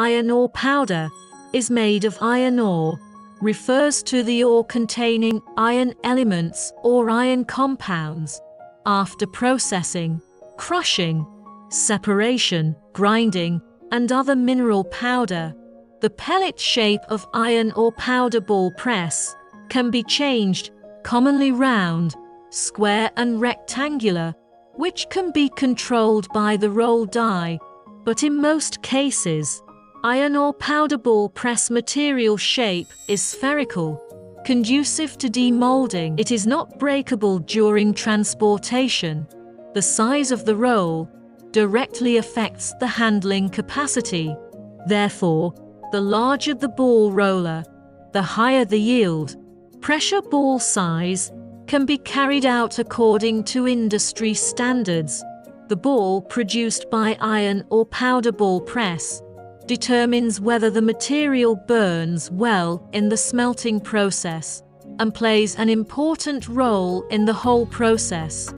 iron ore powder is made of iron ore refers to the ore containing iron elements or iron compounds after processing, crushing, separation, grinding, and other mineral powder. The pellet shape of iron ore powder ball press can be changed, commonly round, square and rectangular, which can be controlled by the roll die, but in most cases, iron ore powder ball press material shape is spherical, conducive to demolding. It is not breakable during transportation. The size of the roll directly affects the handling capacity. Therefore, the larger the ball roller, the higher the yield. Pressure ball size can be carried out according to industry standards. The ball produced by iron ore powder ball press determines whether the material burns well in the smelting process and plays an important role in the whole process.